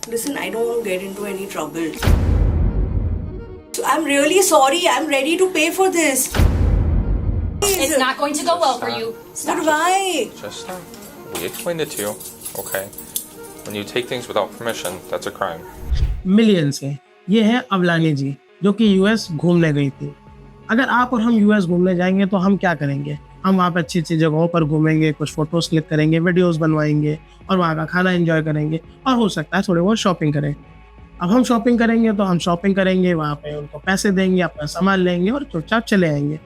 Listen, I don't want to get into any trouble. So I'm really sorry. I'm ready to pay for this. It's not going to go well for you. But why? Just stop. We explained it to you, okay? When you take things without permission, that's a crime. Millions है। ये है अवलानी जी जो कि US घूमने गई थी। अगर आप और हम यूएस घूमने जाएंगे तो हम क्या करेंगे? हम वहाँ पर अच्छी अच्छी जगहों पर घूमेंगे, कुछ फोटोज क्लिक करेंगे, वीडियोस बनवाएंगे और वहाँ का खाना एंजॉय करेंगे और हो सकता है थोड़ी बहुत शॉपिंग करें। अब हम शॉपिंग करेंगे तो हम शॉपिंग करेंगे, वहाँ पे उनको पैसे देंगे, अपना सामान लेंगे और चुपचाप चले आएंगे।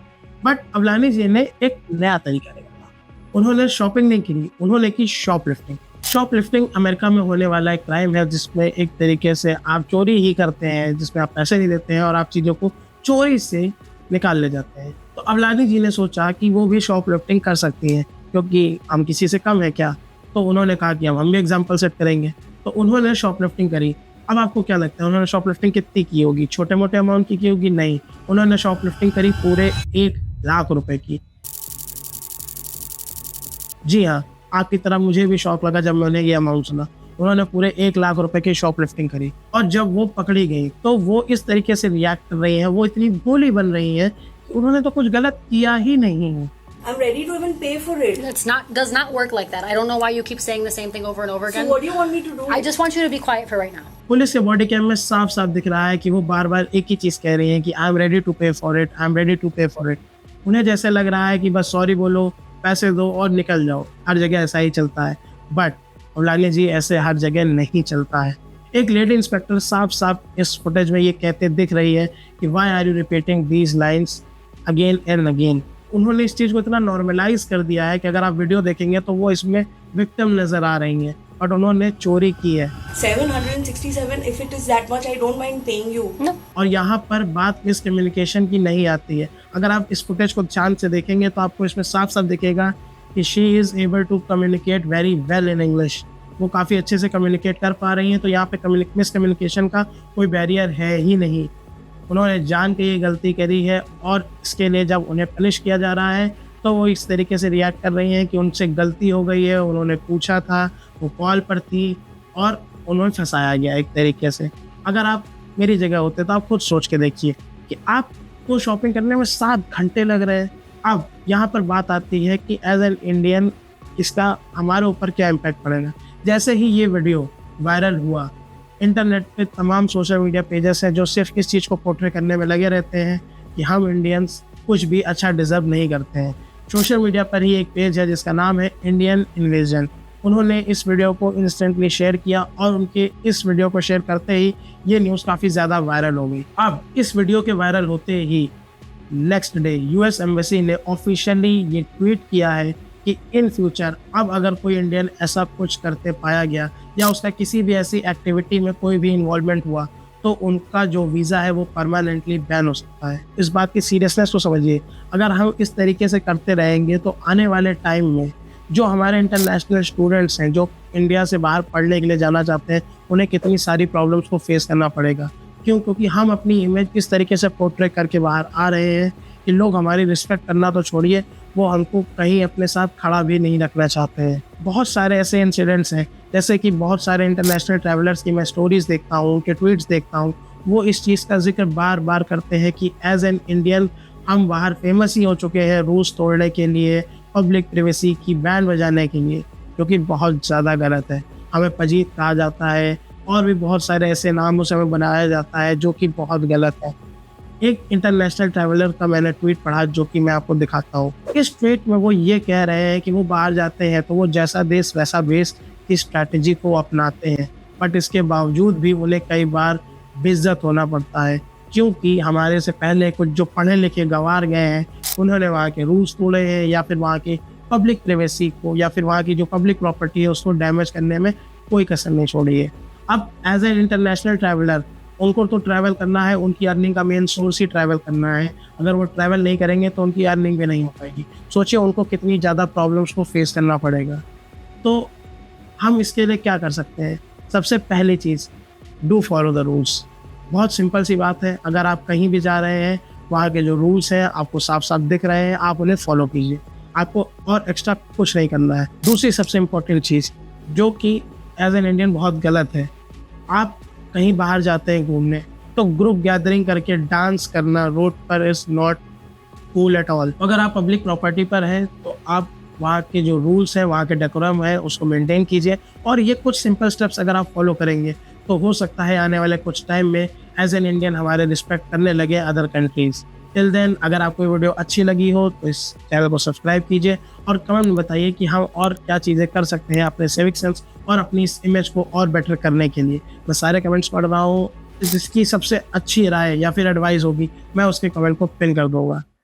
बट अवलानी जी ने एक नया तरीका निकाला। उन्होंने शॉपिंग नहीं की, उन्होंने की शॉपलिफ्टिंग। शॉपलिफ्टिंग अमेरिका में होने वाला एक क्राइम है जिसमें एक तरीके से आप चोरी ही करते हैं, जिसमें आप पैसे नहीं देते हैं और आप चीज़ों को चोरी से निकाल ले जाते हैं। तो अवलानी जी ने सोचा कि वो भी शॉपलिफ्टिंग कर सकती हैं क्योंकि हम किसी से कम है क्या। तो उन्होंने कहा कि अब हम भी एग्जाम्पल सेट करेंगे। तो उन्होंने शॉपलिफ्टिंग करी। अब आपको क्या लगता है उन्होंने शॉपलिफ्टिंग कितनी की होगी? छोटे मोटे अमाउंट की होगी? नहीं, उन्होंने शॉपलिफ्टिंग करी पूरे 1 लाख रुपए की। जी हाँ, आपकी तरह मुझे भी शौक लगा जब मैंने ये अमाउंट सुना। उन्होंने पूरे 1 लाख रुपए की शॉपलिफ्टिंग करी और जब वो पकड़ी गई तो वो इस तरीके से रिएक्ट कर रही हैं, वो इतनी भोली बन रही हैं कि उन्होंने तो कुछ गलत किया ही नहीं है। I'm ready to even pay for it. Does not work like that. I don't know why you keep saying the same thing over and over again. So what do you want me to do? I just want you to be quiet for right now. Police के body cam में साफ साफ दिख रहा है कि वो बार बार एक ही चीज़ कह रही हैं कि I am ready to pay for it, I am ready to pay for it. उन्हें जैसे लग रहा है कि बस सॉरी बोलो, पैसे दो और निकल जाओ। हर जगह ऐसा ही चलता है, बट अवलानी जी ऐसे हर जगह नहीं चलता है। एक लेडी इंस्पेक्टर साफ साफ इस फुटेज में ये कहते दिख रही है कि why are you repeating these lines again and again. उन्होंने इस चीज़ को इतना नॉर्मलाइज कर दिया है कि अगर आप वीडियो देखेंगे तो वो इसमें विक्टिम नजर आ रही हैं, बट उन्होंने चोरी की है। 767, if it is that much, I don't mind paying you. No. और यहाँ पर बात मिसकम्युनिकेशन की नहीं आती है। अगर आप इस फुटेज को ध्यान से देखेंगे तो आपको इसमें साफ साफ दिखेगा कि she is able to communicate very well in English. वो काफ़ी अच्छे से कम्युनिकेट कर पा रही हैं, तो यहाँ पे मिसकम्युनिकेशन का कोई बैरियर है ही नहीं। उन्होंने जान के ये गलती करी है और इसके लिए जब उन्हें पनिश किया जा रहा है तो वो इस तरीके से रिएक्ट कर रही हैं कि उनसे गलती हो गई है, उन्होंने पूछा था, वो कॉल पर थी और उन्होंने फंसाया गया एक तरीके से। अगर आप मेरी जगह होते तो आप खुद सोच के देखिए कि आपको शॉपिंग करने में 7 घंटे लग रहे हैं। अब यहाँ पर बात आती है कि एज एन इंडियन इसका हमारे ऊपर क्या इम्पैक्ट पड़ेगा। जैसे ही ये वीडियो वायरल हुआ, इंटरनेट पे तमाम सोशल मीडिया पेजेस हैं जो सिर्फ इस चीज़ को पोर्ट्रे करने में लगे रहते हैं कि हम इंडियंस कुछ भी अच्छा डिज़र्व नहीं करते हैं। सोशल मीडिया पर ही एक पेज है जिसका नाम है इंडियन इन्वेजन। उन्होंने इस वीडियो को इंस्टेंटली शेयर किया और उनके इस वीडियो को शेयर करते ही ये न्यूज़ काफ़ी ज़्यादा वायरल हो गई। अब इस वीडियो के वायरल होते ही नेक्स्ट डे यूएस एम्बेसी ने ऑफिशियली ये ट्वीट किया है कि इन फ्यूचर अब अगर कोई इंडियन ऐसा कुछ करते पाया गया या उसका किसी भी ऐसी एक्टिविटी में कोई भी इन्वॉल्वमेंट हुआ तो उनका जो वीज़ा है वो परमानेंटली बैन हो सकता है। इस बात की सीरियसनेस को समझिए। अगर हम इस तरीके से करते रहेंगे तो आने वाले टाइम में जो हमारे इंटरनेशनल स्टूडेंट्स हैं जो इंडिया से बाहर पढ़ने के लिए जाना चाहते हैं उन्हें कितनी सारी प्रॉब्लम्स को फेस करना पड़ेगा। क्यों? क्योंकि हम अपनी इमेज किस तरीके से पोर्ट्रे करके बाहर आ रहे हैं कि लोग हमारी रिस्पेक्ट करना तो छोड़िए, वो हमको कहीं अपने साथ खड़ा भी नहीं रखना चाहते हैं। बहुत सारे ऐसे इंसिडेंट्स हैं, जैसे कि बहुत सारे इंटरनेशनल ट्रैवलर्स की मैं स्टोरीज़ देखता हूँ, उनके ट्वीट्स देखता हूँ, वो इस चीज़ का जिक्र बार बार करते हैं कि एज एन इंडियन हम बाहर फेमस ही हो चुके हैं रूल्स तोड़ने के लिए, पब्लिक प्राइवेसी की बैंड बजाने के लिए, जो कि बहुत ज़्यादा गलत है। हमें पजीत कहा जाता है और भी बहुत सारे ऐसे नामों से हमें बनाया जाता है जो कि बहुत गलत है। एक इंटरनेशनल ट्रैवलर का मैंने ट्वीट पढ़ा जो कि मैं आपको दिखाता हूँ। इस ट्वीट में वो ये कह रहे हैं कि वो बाहर जाते हैं तो वो जैसा देश वैसा बेस की स्ट्रैटेजी को अपनाते हैं, बट इसके बावजूद भी उन्हें कई बार बेइज्जत होना पड़ता है क्योंकि हमारे से पहले कुछ जो पढ़े लिखे गंवार गए हैं उन्होंने वहाँ के रूल्स तोड़े हैं या फिर वहाँ की पब्लिक प्राइवेसी को या फिर वहाँ की जो पब्लिक प्रॉपर्टी है उसको डैमेज करने में कोई कसर नहीं छोड़ी है। अब एज एन इंटरनेशनल ट्रैवलर उनको तो ट्रैवल करना है, उनकी अर्निंग का मेन सोर्स ही ट्रैवल करना है। अगर वो ट्रैवल नहीं करेंगे तो उनकी अर्निंग भी नहीं हो पाएगी। सोचिए उनको कितनी ज़्यादा प्रॉब्लम्स को फेस करना पड़ेगा। तो हम इसके लिए क्या कर सकते हैं? सबसे पहली चीज़, डू फॉलो द रूल्स। बहुत सिंपल सी बात है। अगर आप कहीं भी जा रहे हैं, वहाँ के जो रूल्स हैं आपको साफ साफ दिख रहे हैं, आप उन्हें फॉलो कीजिए। आपको और एक्स्ट्रा कुछ नहीं करना है। दूसरी सबसे इम्पोर्टेंट चीज़ जो कि एज एन इंडियन बहुत गलत है, आप कहीं बाहर जाते हैं घूमने तो ग्रुप गैदरिंग करके डांस करना रोड पर is not cool at all. अगर आप पब्लिक प्रॉपर्टी पर हैं तो आप वहाँ के जो रूल्स हैं, वहाँ के डेकोरम है, उसको मेंटेन कीजिए। और ये कुछ सिंपल स्टेप्स अगर आप फॉलो करेंगे तो हो सकता है आने वाले कुछ टाइम में एज एन इंडियन हमारे रिस्पेक्ट करने लगे अदर कंट्रीज़। टिल देन, अगर आपको ये वीडियो अच्छी लगी हो तो इस चैनल को सब्सक्राइब कीजिए और कमेंट में बताइए कि हम और क्या चीज़ें कर सकते हैं अपने सिविक सेंस और अपनी इस इमेज को और बेटर करने के लिए। मैं सारे कमेंट्स पढ़ रहा हूँ, जिसकी सबसे अच्छी राय या फिर एडवाइस होगी मैं उसके कमेंट को पिन कर दूँगा।